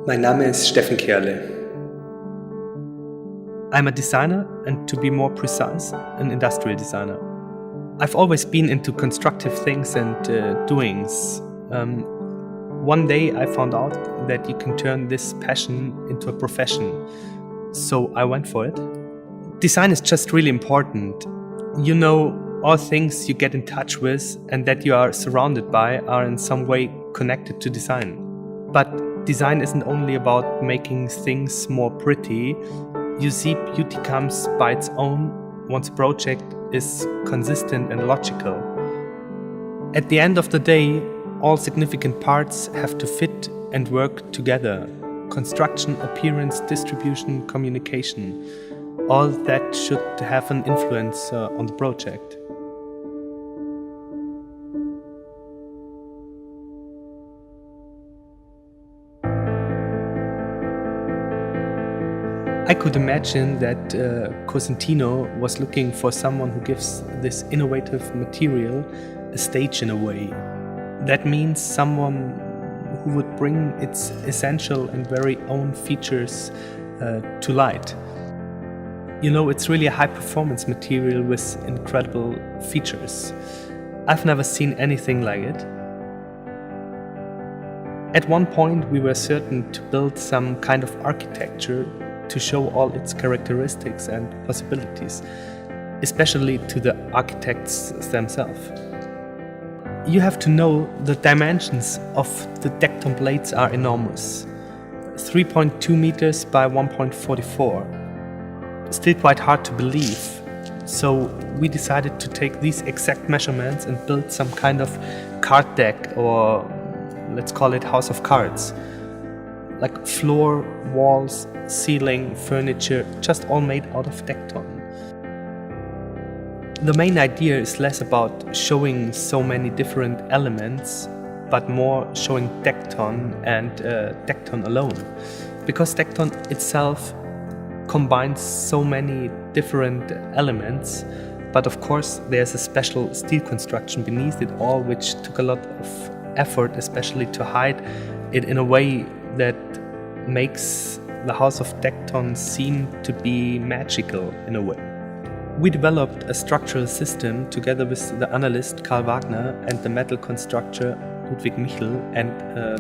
Mein Name ist Steffen Kehrle. I'm a designer, and to be more precise, an industrial designer. I've always been into constructive things and doings. One day I found out that you can turn this passion into a profession, so I went for it. Design is just really important. You know, all things you get in touch with and that you are surrounded by are in some way connected to design. But design isn't only about making things more pretty. You see, beauty comes by its own once a project is consistent and logical. At the end of the day, all significant parts have to fit and work together. Construction, appearance, distribution, communication. All that should have an influence on the project. I could imagine that Cosentino was looking for someone who gives this innovative material a stage in a way. That means someone who would bring its essential and very own features to light. You know, it's really a high-performance material with incredible features. I've never seen anything like it. At one point, we were certain to build some kind of architecture to show all its characteristics and possibilities, especially to the architects themselves. You have to know the dimensions of the Dekton blades are enormous. 3.2 meters by 1.44. Still quite hard to believe. So we decided to take these exact measurements and build some kind of card deck, or let's call it house of cards. Like floor, walls, ceiling, furniture, just all made out of Dekton. The main idea is less about showing so many different elements, but more showing Dekton and Dekton alone. Because Dekton itself combines so many different elements, but of course there's a special steel construction beneath it all, which took a lot of effort, especially to hide it in a way that makes the house of Dekton seem to be magical in a way. We developed a structural system together with the analyst Karl Wagner and the metal constructor Ludwig Michel and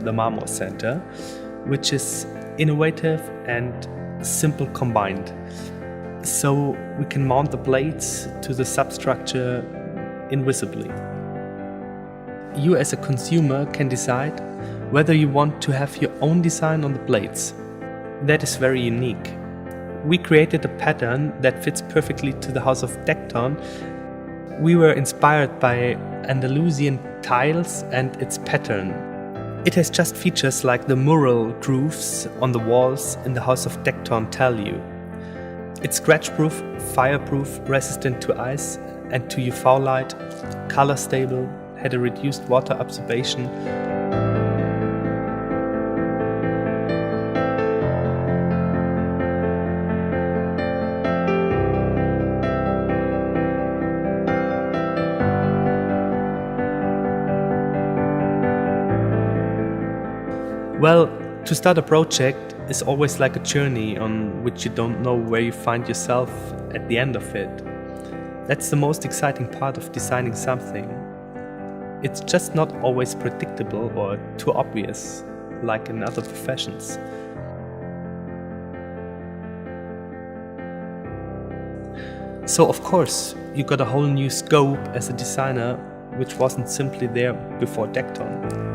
the Marmor Center, which is innovative and simple combined. So we can mount the blades to the substructure invisibly. You as a consumer can decide whether you want to have your own design on the blades. That is very unique. We created a pattern that fits perfectly to the house of Dekton. We were inspired by Andalusian tiles and its pattern. It has just features like the mural grooves on the walls in the house of Dekton tell you. It's scratch-proof, fireproof, resistant to ice and to UV light, color stable, had a reduced water absorption. Well, to start a project is always like a journey on which you don't know where you find yourself at the end of it. That's the most exciting part of designing something. It's just not always predictable or too obvious, like in other professions. So of course, you got a whole new scope as a designer, which wasn't simply there before Dekton.